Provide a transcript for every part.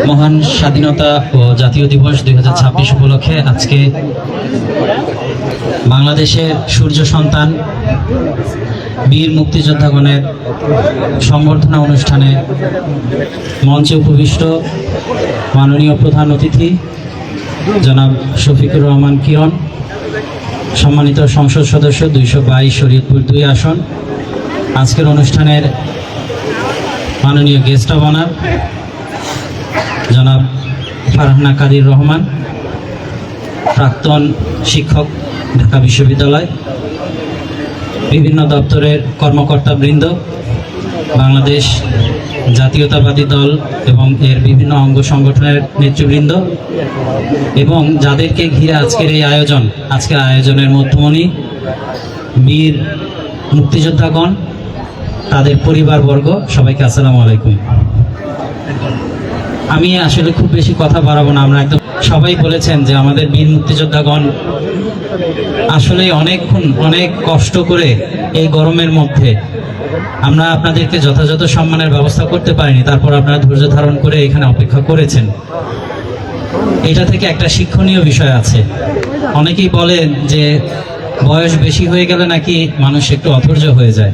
মহান স্বাধীনতা ও জাতীয় দিবস 2026 উপলক্ষে আজকে বাংলাদেশের সূর্য সন্তান বীর মুক্তিযোদ্ধাগণের সংবর্ধনা অনুষ্ঠানে মঞ্চে উপবিষ্ট মাননীয় প্রধান অতিথি জনাব শফিকুর রহমান কিরণ, সম্মানিত সংসদ সদস্য 222 শরীয়তপুর 2 আসন, আজকের অনুষ্ঠানের মাননীয় গেস্ট অব অনার জনাব ফারহানা কাদির রহমান, প্রাক্তন শিক্ষক ঢাকা বিশ্ববিদ্যালয়, বিভিন্ন দপ্তরের কর্মকর্তাবৃন্দ, বাংলাদেশ জাতীয়তাবাদী দল এবং এর বিভিন্ন অঙ্গ সংগঠনের নেতৃবৃন্দ এবং যাদেরকে ঘিরে আজকের এই আয়োজন, আজকের আয়োজনের মধ্যমণি বীর মুক্তিযোদ্ধাগণ, তাদের পরিবারবর্গ, সবাইকে আসসালামু আলাইকুম। আমি আসলে খুব বেশি কথা বাড়াবো না। আমরা একদম সবাই বলেছেন যে আমাদের বীর মুক্তিযোদ্ধাগণ আসলে অনেক কষ্ট করে এই গরমের মধ্যে আমরা আপনাদেরকে যথাযথ সম্মানের ব্যবস্থা করতে পারিনি, তারপর আপনারা ধৈর্য ধারণ করে এখানে অপেক্ষা করেছেন। এটা থেকে একটা শিক্ষণীয় বিষয় আছে। অনেকেই বলেন যে বয়স বেশি হয়ে গেলে নাকি মানুষ একটু অধৈর্য হয়ে যায়।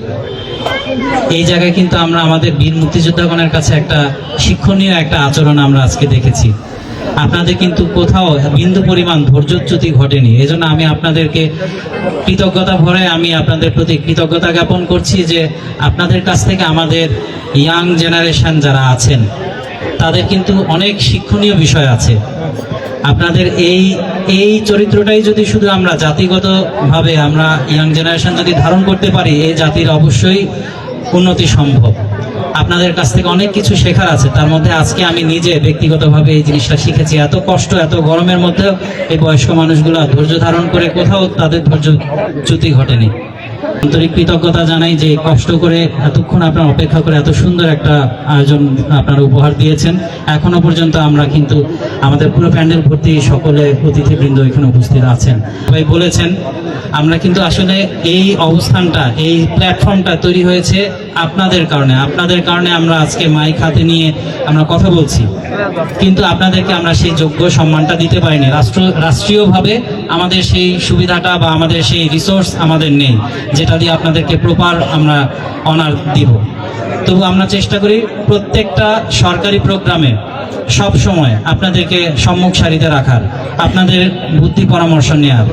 এই জায়গায় কিন্তু আমরা আমাদের বীর মুক্তিযোদ্ধাগণের কাছে একটা শিক্ষণীয় একটা আচরণ আমরা আজকে দেখেছি। আপনাদের কিন্তু কোথাও বিন্দু পরিমাণ ধৈর্যচ্যুতি ঘটেনি। এজন্য আমি আপনাদেরকে কৃতজ্ঞতা ভরে আমি আপনাদের প্রতি কৃতজ্ঞতা জ্ঞাপন করছি যে আপনাদের কাছ থেকে আমাদের ইয়াং জেনারেশন যারা আছেন তাদের কিন্তু অনেক শিক্ষণীয় বিষয় আছে। আপনাদের এই চরিত্রটাই যদি শুধু আমরা জাতিগতভাবে আমরা ইয়াং জেনারেশন যদি ধারণ করতে পারি, এই জাতির অবশ্যই উন্নতি সম্ভব। আপনাদের কাছ থেকে অনেক কিছু শেখার আছে। তার মধ্যে আজকে আমি নিজে ব্যক্তিগতভাবে এই জিনিসটা শিখেছি। এত কষ্ট, এত গরমের মধ্যেও এই বয়স্ক মানুষগুলো ধৈর্য ধারণ করে কোথাও তাদের ধৈর্যচ্যুতি ঘটেনি। আন্তরিক কৃতজ্ঞতা জানাই যে কষ্ট করে এতক্ষণ আপনারা অপেক্ষা করে এত সুন্দর একটা আয়োজন আপনারা উপহার দিয়েছেন। এখনো পর্যন্ত আমরা কিন্তু আমাদের পুরো প্যান্ডেল ভর্তি সকলে অতিথিবৃন্দ এখানে উপস্থিত আছেন। সবাই বলেছেন আমরা কিন্তু আসলে এই অবস্থানটা, এই প্ল্যাটফর্মটা তৈরি হয়েছে আপনাদের কারণে আমরা আজকে মাইক হাতে নিয়ে আমরা কথা বলছি, কিন্তু আপনাদেরকে আমরা সেই যোগ্য সম্মানটা দিতে পারিনি। রাষ্ট্রীয়ভাবে আমাদের সেই সুবিধাটা বা আমাদের সেই রিসোর্স আমাদের নেই যেটা দিয়ে আপনাদেরকে প্রপার আমরা অনার দিব। তবু আমরা চেষ্টা করি প্রত্যেকটা সরকারি প্রোগ্রামে সব সময় আপনাদেরকে সম্মুখ সারিতে রাখার, আপনাদের বুদ্ধি পরামর্শ নেওয়ার।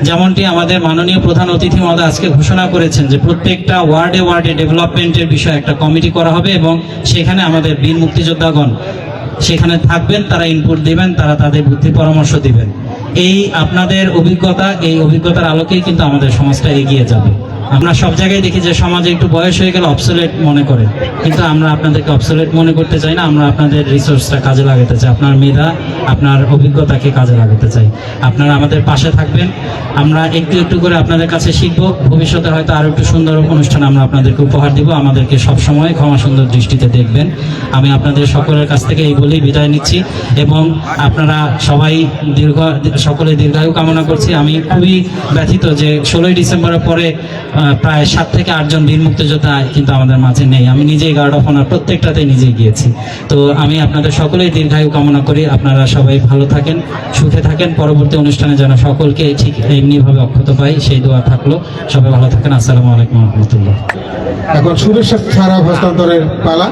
যেমনটি আমাদের মাননীয় প্রধান অতিথি মহোদয় আজকে ঘোষণা করেছেন যে প্রত্যেকটা ওয়ার্ডে ডেভেলপমেন্টের বিষয়ে একটা কমিটি করা হবে এবং সেখানে আমাদের বীর মুক্তিযোদ্ধাগণ সেখানে থাকবেন, তারা ইনপুট দিবেন, তারা তাদের বুদ্ধি পরামর্শ দিবেন। এই আপনাদের অভিজ্ঞতা, এই অভিজ্ঞতার আলোকেই কিন্তু আমাদের সমাজটা এগিয়ে যাবে। আমরা সব জায়গায় দেখি যে সমাজে একটু বয়স হয়ে গেলে অবসোলেট মনে করে, কিন্তু আমরা আপনাদেরকে অবসোলেট মনে করতে চাই না। আমরা আপনাদের রিসোর্সটা কাজে লাগাতে চাই, আপনার মেধা, আপনার অভিজ্ঞতাকে কাজে লাগাতে চাই। আপনারা আমাদের পাশে থাকবেন, আমরা একটু একটু করে আপনাদের কাছে শিখবো। ভবিষ্যতে হয়তো আরো একটু সুন্দর অনুষ্ঠান আমরা আপনাদেরকে উপহার দিব। আমাদেরকে সবসময় ক্ষমা সুন্দর দৃষ্টিতে দেখবেন। আমি আপনাদের সকলের কাছ থেকে এই বলেই বিদায় নিচ্ছি এবং আপনারা সবাই সকলে দীর্ঘায়ু কামনা করছি। আমি খুবই ব্যথিত যে 16ই ডিসেম্বরের পরে প্রায় 7 থেকে 8 জন বীর মুক্তিযোদ্ধা কিন্তু আমাদের মাঝে নেই। আমি নিজেই গার্ড অফ অনার প্রত্যেকটাতেই নিজেই গিয়েছি। তো আমি আপনাদের সকলেই দীর্ঘায়ু কামনা করি। আপনারা সবাই ভালো থাকেন, সুখে থাকেন। পরবর্তী অনুষ্ঠানে যেন সকলকে ঠিক এমনিভাবে অক্ষত পাই সেই দোয়া থাকলো। সবাই ভালো থাকেন। আসসালামু আলাইকুম ওয়া রাহমাতুল্লাহ। এখন শুভেচ্ছা ছাড়া হস্তান্তরের পালা।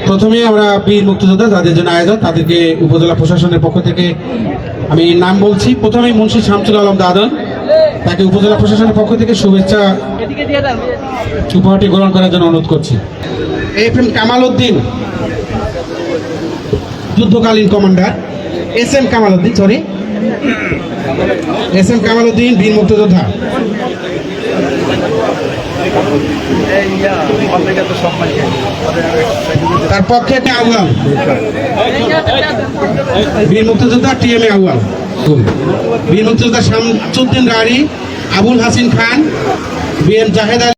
প্রথমে আমরা বীর মুক্তিযোদ্ধা যাদের জন্য আয়োজন তাদেরকে উপজেলা প্রশাসনের পক্ষ থেকে আমি নাম বলছি। প্রথমে মুন্সি শামসুল আলম দাদন, তাকে উপজেলা প্রশাসনের পক্ষ থেকে শুভেচ্ছা উপহারটি গ্রহণ করার জন্য অনুরোধ করছি। FM কামাল উদ্দিন, যুদ্ধকালীন কমান্ডার। SM কামাল উদ্দিন বীর মুক্তিযোদ্ধা। তার পক্ষে আউয়াল বীর মুক্তিযোদ্ধা TM আউয়াল। বীর মুক্তিযোদ্ধা শামসুদ্দিন রাঢ়ী, আবুল হাসিন খান, BM জাহেদ আলী।